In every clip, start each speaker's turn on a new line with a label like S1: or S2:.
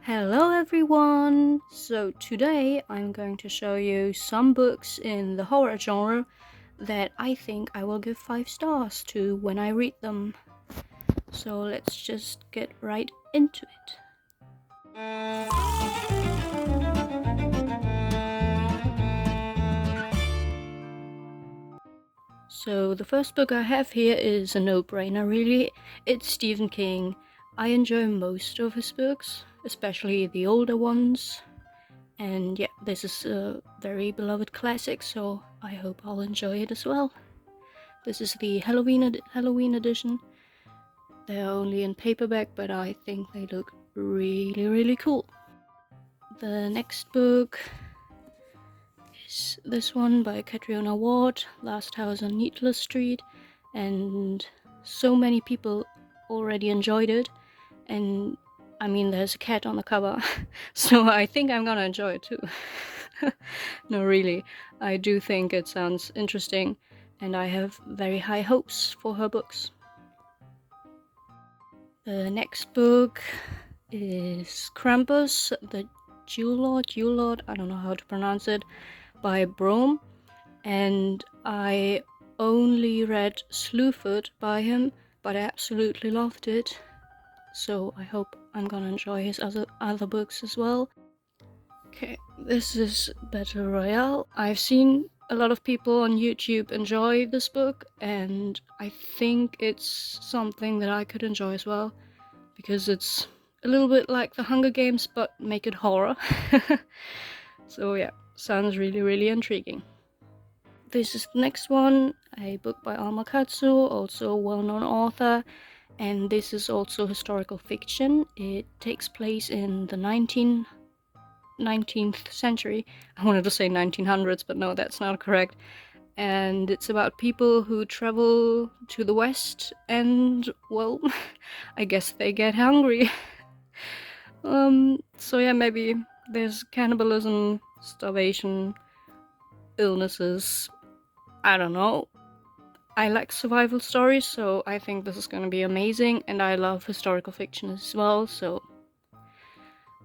S1: Hello everyone! So today I'm going to show you some books in the horror genre that I think I will give 5 stars to when I read them. So let's just get right into it. So the first book I have here is a no-brainer really. It's Stephen King. I enjoy most of his books, especially the older ones. And yeah, this is a very beloved classic, so I hope I'll enjoy it as well. This is the Halloween edition. They're only in paperback, but I think they look really cool. The next book is this one by Catriona Ward, Last House on Needless Street, and so many people already enjoyed it, and I mean there's a cat on the cover, so I think I'm gonna enjoy it too. No, really, I do think it sounds interesting, and I have very high hopes for her books. The next book is Krampus, the Jewel Lord, I don't know how to pronounce it, by Brome, and I only read Slewfoot by him, but I absolutely loved it, so I hope I'm gonna enjoy his other books as well. Okay, this is Battle Royale. I've seen a lot of people on YouTube enjoy this book, and I think it's something that I could enjoy as well, because it's a little bit like the Hunger Games, but make it horror. So yeah, sounds really intriguing. This is the next one, a book by Alma Katsu, also a well-known author, and this is also historical fiction. It takes place in the 19th century. I wanted to say 1900s, but no, that's not correct. And it's about people who travel to the west and, well, I guess they get hungry. So yeah, maybe there's cannibalism, starvation, illnesses, I don't know. I like survival stories, so I think this is gonna be amazing, and I love historical fiction as well, so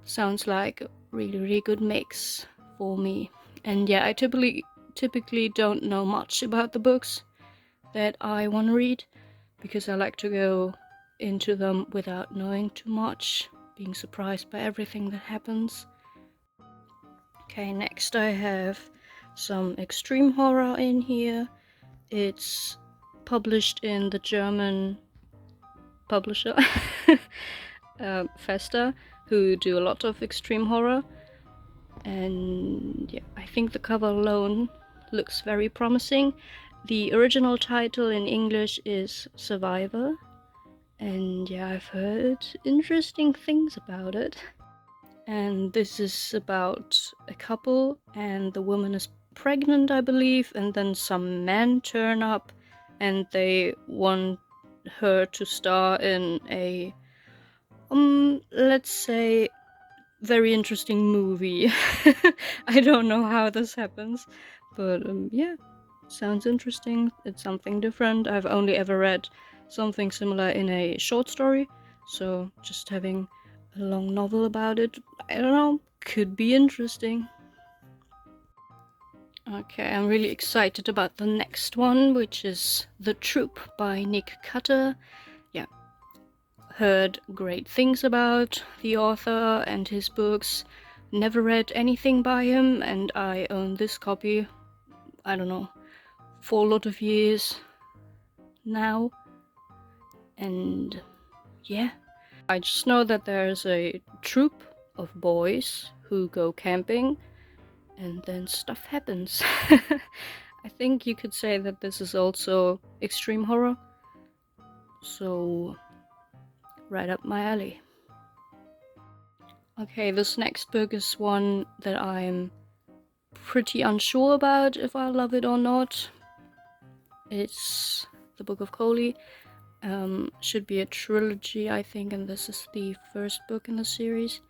S1: sounds like a really good mix for me. And yeah, I typically don't know much about the books that I want to read, because I like to go into them without knowing too much, being surprised by everything that happens. Okay, next I have some extreme horror in here. It's published in the German publisher Festa, who do a lot of extreme horror, and yeah, I think the cover alone looks very promising. The original title in English is Survivor, and yeah, I've heard interesting things about it. And this is about a couple, and the woman is pregnant, I believe, and then some men turn up and they want her to star in a let's say very interesting movie. I don't know how this happens, but yeah, sounds interesting. It's something different. I've only ever read something similar in a short story, so just having a long novel about it, I don't know, could be interesting. Okay, I'm really excited about the next one, which is The Troop by Nick Cutter. Yeah, heard great things about the author and his books. Never read anything by him, and I own this copy, I don't know, for a lot of years now. And yeah, I just know that there's a troop of boys who go camping, and then stuff happens. I think you could say that this is also extreme horror, so right up my alley. Okay, this next book is one that I'm pretty unsure about if I love it or not. It's the Book of Coley. Should be a trilogy, I think, and this is the first book in the series.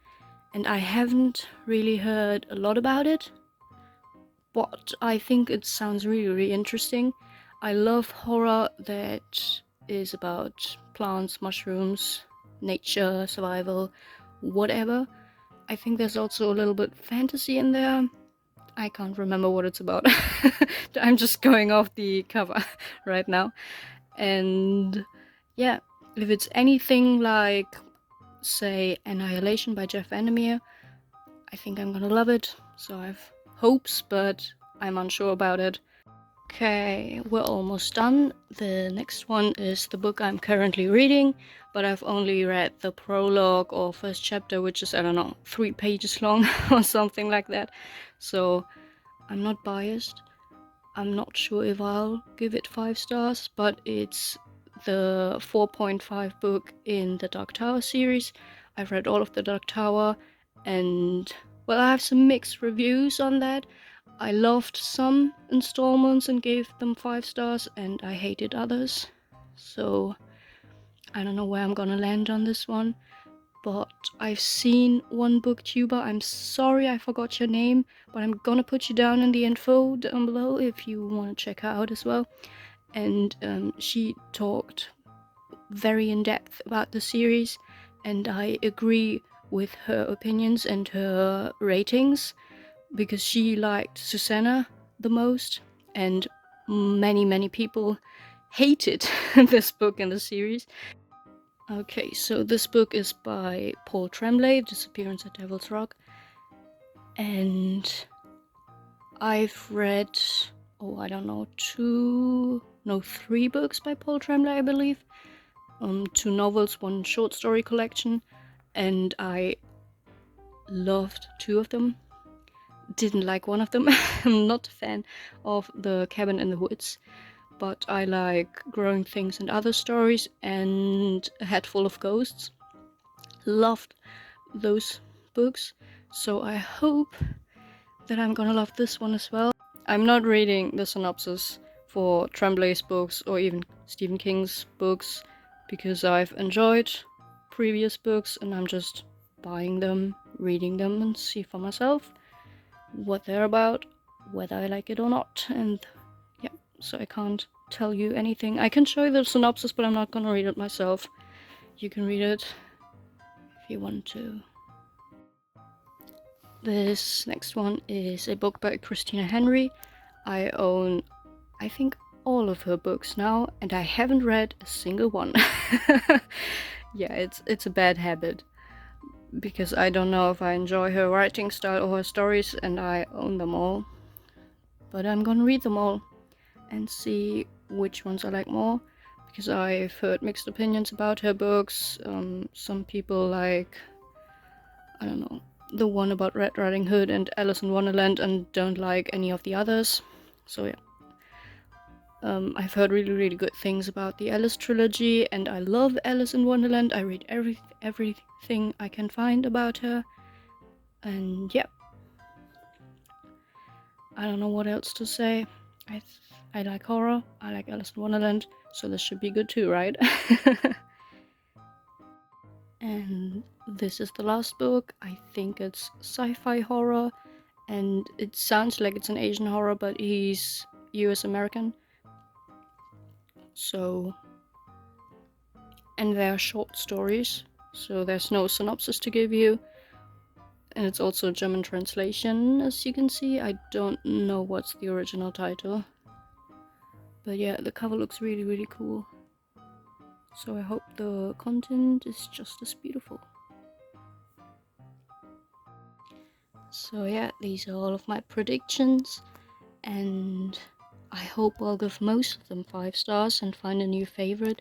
S1: And I haven't really heard a lot about it, but I think it sounds really interesting. I love horror that is about plants, mushrooms, nature, survival, whatever. I think there's also a little bit fantasy in there. I can't remember what it's about. I'm just going off the cover right now. And yeah, if it's anything like, say, Annihilation by Jeff Vandermeer, I think I'm gonna love it. So I have hopes, but I'm unsure about it. Okay, we're almost done. The next one is the book I'm currently reading, but I've only read the prologue or first chapter, which is, I don't know, 3 pages long or something like that. So I'm not biased. I'm not sure if I'll give it 5 stars, but it's the 4.5 book in the Dark Tower series. I've read all of the Dark Tower, and well, I have some mixed reviews on that. I loved some installments and gave them 5 stars, and I hated others. So I don't know where I'm gonna land on this one. But I've seen one booktuber, I'm sorry I forgot your name, but I'm gonna put you down in the info down below if you want to check her out as well. And she talked very in depth about the series, and I agree with her opinions and her ratings, because she liked Susanna the most, and many people hated this book in the series. Okay, so this book is by Paul Tremblay, Disappearance at Devil's Rock, and I've read, I don't know, 3 books by Paul Tremblay, I believe. 2 novels, 1 short story collection, and I loved 2 of them. Didn't like one of them. I'm not a fan of The Cabin in the Woods, but I like Growing Things and Other Stories and A Head Full of Ghosts. Loved those books, so I hope that I'm gonna love this one as well. I'm not reading the synopsis for Tremblay's books or even Stephen King's books because I've enjoyed previous books and I'm just buying them, reading them, and see for myself what they're about, whether I like it or not. And yeah, so I can't tell you anything. I can show you the synopsis, but I'm not gonna read it myself. You can read it if you want to. This next one is a book by Christina Henry. I own, I think, all of her books now, and I haven't read a single one. Yeah, it's a bad habit, because I don't know if I enjoy her writing style or her stories, and I own them all. But I'm gonna read them all and see which ones I like more, because I've heard mixed opinions about her books. Some people like, I don't know, the one about Red Riding Hood and Alice in Wonderland, and don't like any of the others. So yeah. I've heard really good things about the Alice trilogy, and I love Alice in Wonderland. I read everything I can find about her, and yeah. I don't know what else to say. I like horror, I like Alice in Wonderland, so this should be good too, right? And this is the last book. I think it's sci-fi horror, and it sounds like it's an Asian horror, but he's US American. So, and they're short stories, so there's no synopsis to give you. And it's also a German translation, as you can see. I don't know what's the original title. But yeah, the cover looks really cool. So I hope the content is just as beautiful. So yeah, these are all of my predictions, and I hope I'll give most of them 5 stars and find a new favorite.